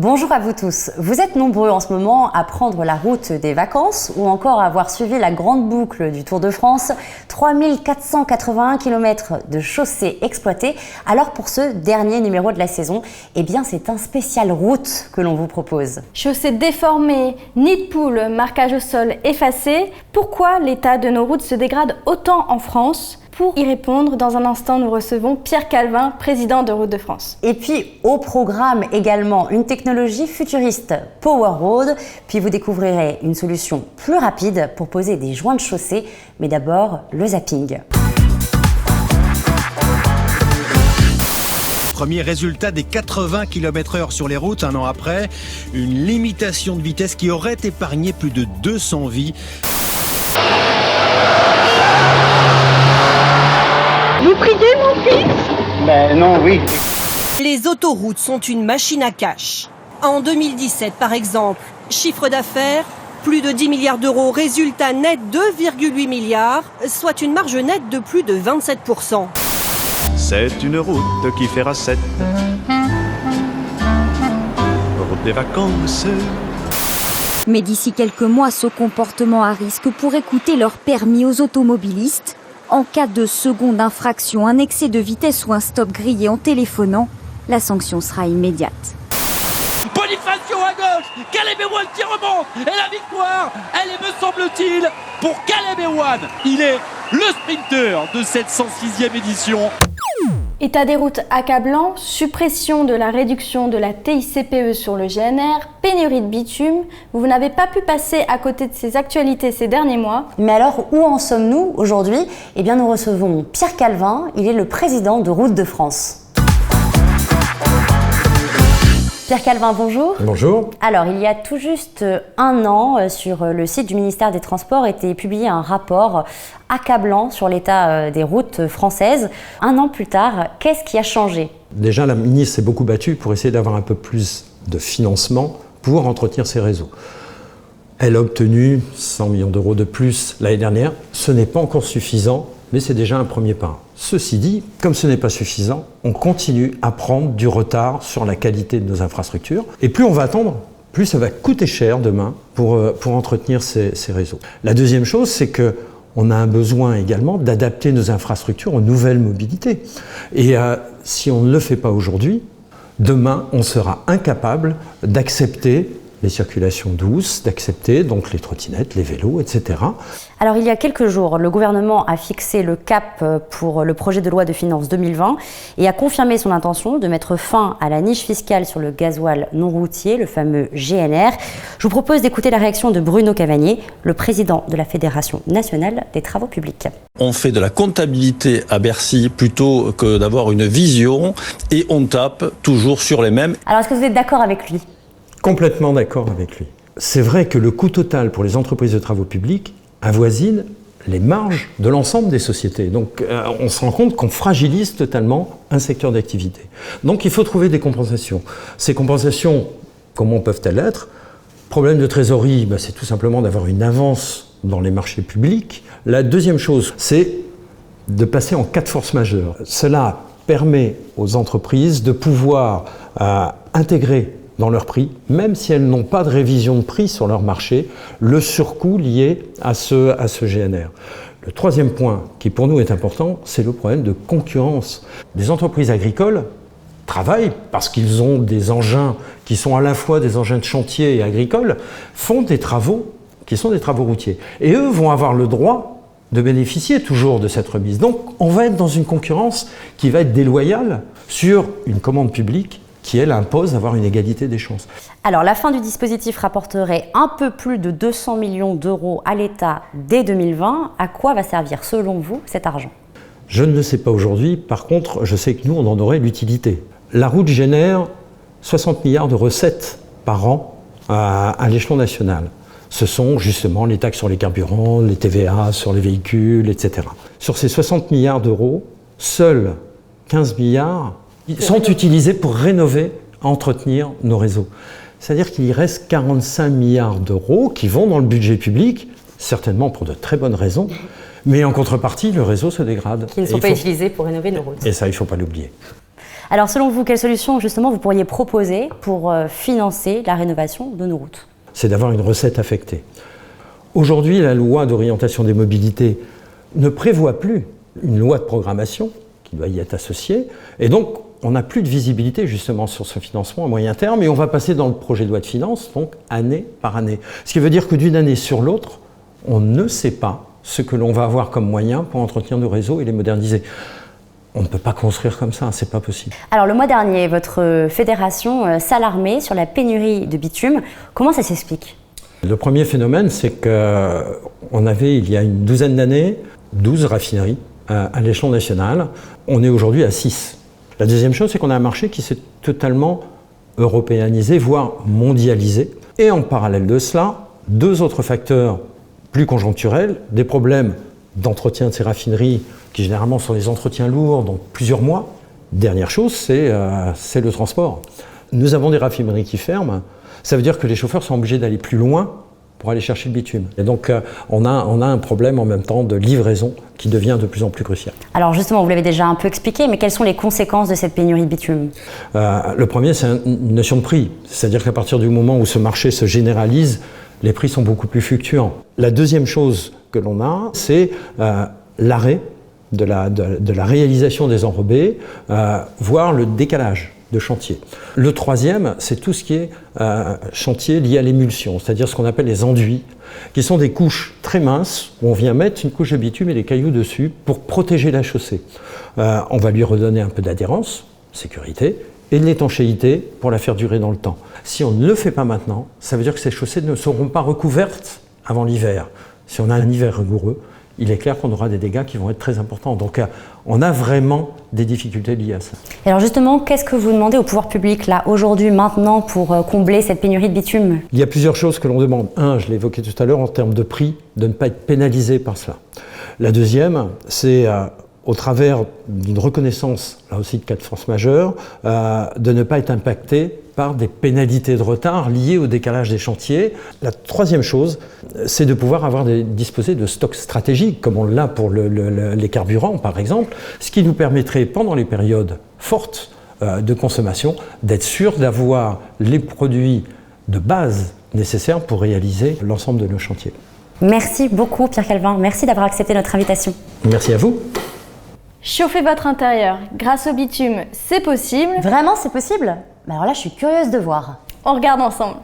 Bonjour à vous tous. Vous êtes nombreux en ce moment à prendre la route des vacances ou encore à avoir suivi la grande boucle du Tour de France. 3481 km de chaussées exploitées. Alors pour ce dernier numéro de la saison, eh bien c'est un spécial route que l'on vous propose. Chaussées déformées, nid de poule, marquage au sol effacé. Pourquoi l'état de nos routes se dégrade autant en France ? Pour y répondre, dans un instant, nous recevons Pierre Calvin, président de Route de France. Et puis, au programme également, une technologie futuriste, Power Road. Puis vous découvrirez une solution plus rapide pour poser des joints de chaussée. Mais d'abord, le zapping. Premier résultat des 80 km/h sur les routes un an après. Une limitation de vitesse qui aurait épargné plus de 200 vies. Vous priez, mon fils ? Ben non, oui. Les autoroutes sont une machine à cash. En 2017, par exemple, chiffre d'affaires, plus de 10 milliards d'euros, résultat net 2,8 milliards, soit une marge nette de plus de 27%. C'est une route qui fait recette. Route des vacances. Mais d'ici quelques mois, ce comportement à risque pourrait coûter leur permis aux automobilistes. En cas de seconde infraction, un excès de vitesse ou un stop grillé en téléphonant, la sanction sera immédiate. Bonifacio à gauche, Caleb Ewan qui remonte, et la victoire, elle est, me semble-t-il, pour Caleb Ewan. Il est le sprinter de cette 106e édition. État des routes accablant, suppression de la réduction de la TICPE sur le GNR, pénurie de bitume. Vous n'avez pas pu passer à côté de ces actualités ces derniers mois. Mais alors, où en sommes-nous aujourd'hui ? Eh bien, nous recevons Pierre Calvin, il est le président de Route de France. Pierre Calvin, bonjour. Bonjour. Alors, il y a tout juste un an, sur le site du ministère des Transports, était publié un rapport accablant sur l'état des routes françaises. Un an plus tard, qu'est-ce qui a changé ? Déjà, la ministre s'est beaucoup battue pour essayer d'avoir un peu plus de financement pour entretenir ces réseaux. Elle a obtenu 100 millions d'euros de plus l'année dernière. Ce n'est pas encore suffisant, mais c'est déjà un premier pas. Ceci dit, comme ce n'est pas suffisant, on continue à prendre du retard sur la qualité de nos infrastructures. Et plus on va attendre, plus ça va coûter cher demain pour entretenir ces réseaux. La deuxième chose, c'est qu'on a un besoin également d'adapter nos infrastructures aux nouvelles mobilités. Et si on ne le fait pas aujourd'hui, demain, on sera incapable d'accepter les circulations douces, d'accepter donc les trottinettes, les vélos, etc. Alors il y a quelques jours, le gouvernement a fixé le cap pour le projet de loi de finances 2020 et a confirmé son intention de mettre fin à la niche fiscale sur le gasoil non routier, le fameux GNR. Je vous propose d'écouter la réaction de Bruno Cavagné, le président de la Fédération nationale des travaux publics. On fait de la comptabilité à Bercy plutôt que d'avoir une vision et on tape toujours sur les mêmes. Alors est-ce que vous êtes d'accord avec lui ? Complètement d'accord avec lui. C'est vrai que le coût total pour les entreprises de travaux publics avoisine les marges de l'ensemble des sociétés. Donc on se rend compte qu'on fragilise totalement un secteur d'activité. Donc il faut trouver des compensations. Ces compensations, comment peuvent-elles être ? Problème de trésorerie, c'est tout simplement d'avoir une avance dans les marchés publics. La deuxième chose, c'est de passer en cas de force majeure. Cela permet aux entreprises de pouvoir intégrer dans leur prix, même si elles n'ont pas de révision de prix sur leur marché, le surcoût lié à ce GNR. Le troisième point qui pour nous est important, c'est le problème de concurrence. Les entreprises agricoles travaillent parce qu'ils ont des engins qui sont à la fois des engins de chantier et agricoles, font des travaux qui sont des travaux routiers. Et eux vont avoir le droit de bénéficier toujours de cette remise. Donc on va être dans une concurrence qui va être déloyale sur une commande publique qui, elle, impose d'avoir une égalité des chances. Alors, la fin du dispositif rapporterait un peu plus de 200 millions d'euros à l'État dès 2020. À quoi va servir, selon vous, cet argent ? Je ne le sais pas aujourd'hui. Par contre, je sais que nous, on en aurait l'utilité. La route génère 60 milliards de recettes par an à l'échelon national. Ce sont justement les taxes sur les carburants, les TVA sur les véhicules, etc. Sur ces 60 milliards d'euros, seuls 15 milliards sont utilisés pour rénover, entretenir nos réseaux. C'est-à-dire qu'il y reste 45 milliards d'euros qui vont dans le budget public, certainement pour de très bonnes raisons, mais en contrepartie, le réseau se dégrade. Qui ne sont pas utilisés pour rénover nos routes. Et ça, il ne faut pas l'oublier. Alors selon vous, quelle solution justement vous pourriez proposer pour financer la rénovation de nos routes? C'est d'avoir une recette affectée. Aujourd'hui, la loi d'orientation des mobilités ne prévoit plus une loi de programmation qui doit y être associée, et donc on n'a plus de visibilité justement sur ce financement à moyen terme, et on va passer dans le projet de loi de finances, donc année par année. Ce qui veut dire que d'une année sur l'autre, on ne sait pas ce que l'on va avoir comme moyen pour entretenir nos réseaux et les moderniser. On ne peut pas construire comme ça, c'est pas possible. Alors le mois dernier, votre fédération s'alarmait sur la pénurie de bitume. Comment ça s'explique? Le premier phénomène, c'est qu'on avait, il y a une douzaine d'années, 12 raffineries à l'échelon national. On est aujourd'hui à 6. La deuxième chose, c'est qu'on a un marché qui s'est totalement européanisé, voire mondialisé. Et en parallèle de cela, deux autres facteurs plus conjoncturels, des problèmes d'entretien de ces raffineries, qui généralement sont des entretiens lourds, donc plusieurs mois. Dernière chose, c'est le transport. Nous avons des raffineries qui ferment, ça veut dire que les chauffeurs sont obligés d'aller plus loin pour aller chercher le bitume. Et donc on a un problème en même temps de livraison qui devient de plus en plus crucial. Alors justement, vous l'avez déjà un peu expliqué, mais quelles sont les conséquences de cette pénurie de bitume? Le premier, c'est une notion de prix. C'est-à-dire qu'à partir du moment où ce marché se généralise, les prix sont beaucoup plus fluctuants. La deuxième chose que l'on a, c'est l'arrêt de la réalisation des enrobés, voire le décalage de chantier. Le troisième, c'est tout ce qui est chantier lié à l'émulsion, c'est-à-dire ce qu'on appelle les enduits, qui sont des couches très minces où on vient mettre une couche de bitume et des cailloux dessus pour protéger la chaussée. On va lui redonner un peu d'adhérence, sécurité, et de l'étanchéité pour la faire durer dans le temps. Si on ne le fait pas maintenant, ça veut dire que ces chaussées ne seront pas recouvertes avant l'hiver. Si on a un hiver rigoureux, il est clair qu'on aura des dégâts qui vont être très importants. Donc on a vraiment des difficultés liées à ça. Et alors justement, qu'est-ce que vous demandez au pouvoir public, là, aujourd'hui, maintenant, pour combler cette pénurie de bitume? Il y a plusieurs choses que l'on demande. Un, je l'ai évoqué tout à l'heure, en termes de prix, de ne pas être pénalisé par cela. La deuxième, c'est au travers d'une reconnaissance, là aussi de cas de force majeure, de ne pas être impacté par des pénalités de retard liées au décalage des chantiers. La troisième chose, c'est de pouvoir disposer de stocks stratégiques, comme on l'a pour les carburants par exemple, ce qui nous permettrait pendant les périodes fortes de consommation d'être sûr d'avoir les produits de base nécessaires pour réaliser l'ensemble de nos chantiers. Merci beaucoup Pierre Calvin, merci d'avoir accepté notre invitation. Merci à vous. Chauffer votre intérieur grâce au bitume, c'est possible. Vraiment, c'est possible? Alors là, je suis curieuse de voir. On regarde ensemble.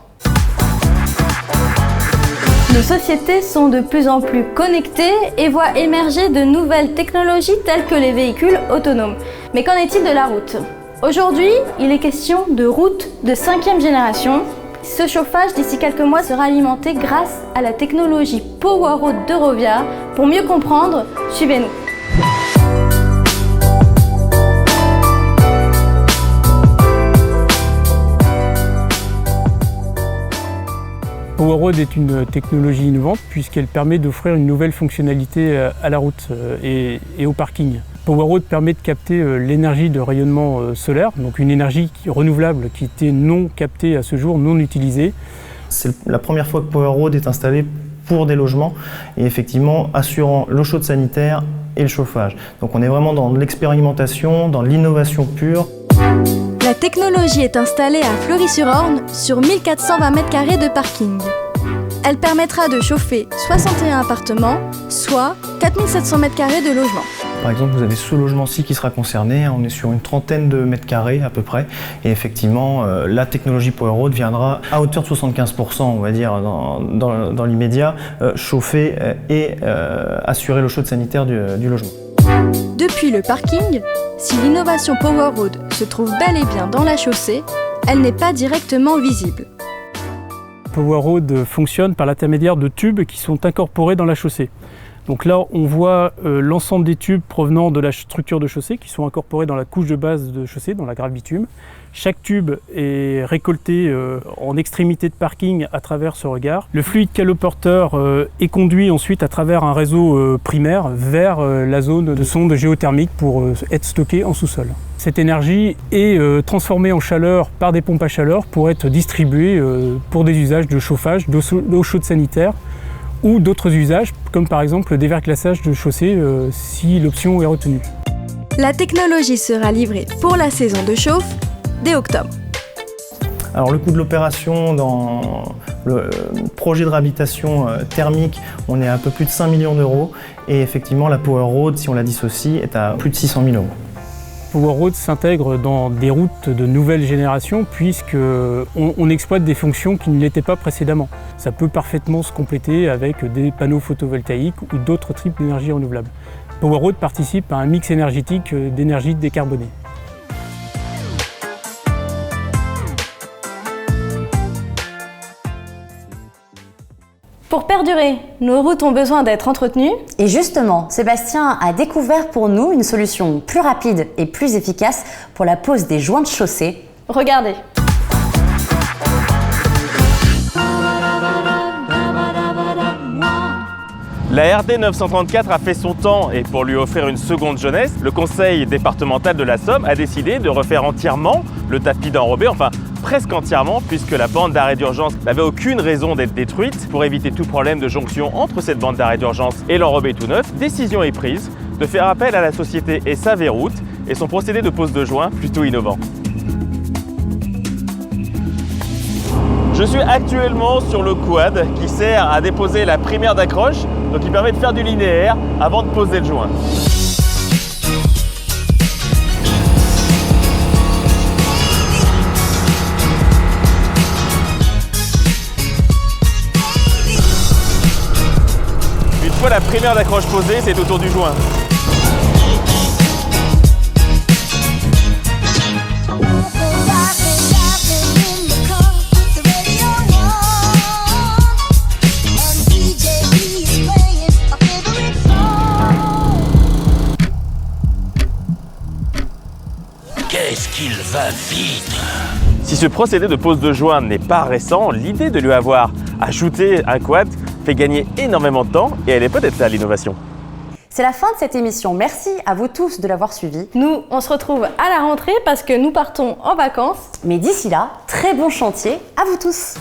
Nos sociétés sont de plus en plus connectées et voient émerger de nouvelles technologies telles que les véhicules autonomes. Mais qu'en est-il de la route? Aujourd'hui, il est question de route de 5e génération. Ce chauffage, d'ici quelques mois, sera alimenté grâce à la technologie Powerroad d'Eurovia. Pour mieux comprendre, suivez-nous. Powerroad est une technologie innovante puisqu'elle permet d'offrir une nouvelle fonctionnalité à la route et au parking. Powerroad permet de capter l'énergie de rayonnement solaire, donc une énergie renouvelable qui était non captée à ce jour, non utilisée. C'est la première fois que Powerroad est installé pour des logements et effectivement assurant l'eau chaude sanitaire et le chauffage. Donc on est vraiment dans l'expérimentation, dans l'innovation pure. La technologie est installée à Fleury-sur-Orne sur 1420 m² de parking. Elle permettra de chauffer 61 appartements, soit 4700 m² de logement. Par exemple, vous avez ce logement-ci qui sera concerné, on est sur une trentaine de mètres carrés à peu près, et effectivement, la technologie Powerroad viendra à hauteur de 75%, on va dire, dans l'immédiat, chauffer et assurer l'eau chaude sanitaire du logement. Depuis le parking, si l'innovation Powerroad se trouve bel et bien dans la chaussée, elle n'est pas directement visible. Powerroad fonctionne par l'intermédiaire de tubes qui sont incorporés dans la chaussée. Donc là, on voit l'ensemble des tubes provenant de la structure de chaussée qui sont incorporés dans la couche de base de chaussée, dans la grappe bitume. Chaque tube est récolté en extrémité de parking à travers ce regard. Le fluide caloporteur est conduit ensuite à travers un réseau primaire vers la zone de sonde géothermique pour être stocké en sous-sol. Cette énergie est transformée en chaleur par des pompes à chaleur pour être distribuée pour des usages de chauffage, d'eau chaude sanitaire, ou d'autres usages, comme par exemple des verglaçages de chaussée si l'option est retenue. La technologie sera livrée pour la saison de chauffe dès octobre. Alors le coût de l'opération dans le projet de réhabilitation thermique, on est à un peu plus de 5 millions d'euros et effectivement la Power Road, si on la dissocie, est à plus de 600 000 euros. Power Road s'intègre dans des routes de nouvelle génération puisqu'on exploite des fonctions qui ne l'étaient pas précédemment. Ça peut parfaitement se compléter avec des panneaux photovoltaïques ou d'autres types d'énergie renouvelable. Power Road participe à un mix énergétique d'énergie décarbonée. Pour perdurer, nos routes ont besoin d'être entretenues. Et justement, Sébastien a découvert pour nous une solution plus rapide et plus efficace pour la pose des joints de chaussée. Regardez. La RD 934 a fait son temps et pour lui offrir une seconde jeunesse, le conseil départemental de la Somme a décidé de refaire entièrement le tapis d'enrobé, enfin presque entièrement puisque la bande d'arrêt d'urgence n'avait aucune raison d'être détruite. Pour éviter tout problème de jonction entre cette bande d'arrêt d'urgence et l'enrobé tout neuf, décision est prise de faire appel à la société SAV Route et son procédé de pose de joint plutôt innovant. Je suis actuellement sur le quad qui sert à déposer la primaire d'accroche, donc il permet de faire du linéaire avant de poser le joint. Une fois la primaire d'accroche posée, c'est au tour du joint. Qu'est-ce qu'il va vite! Si ce procédé de pose de joint n'est pas récent, l'idée de lui avoir ajouté un quad fait gagner énormément de temps et elle est peut-être là l'innovation. C'est la fin de cette émission. Merci à vous tous de l'avoir suivi. Nous, on se retrouve à la rentrée parce que nous partons en vacances. Mais d'ici là, très bon chantier à vous tous.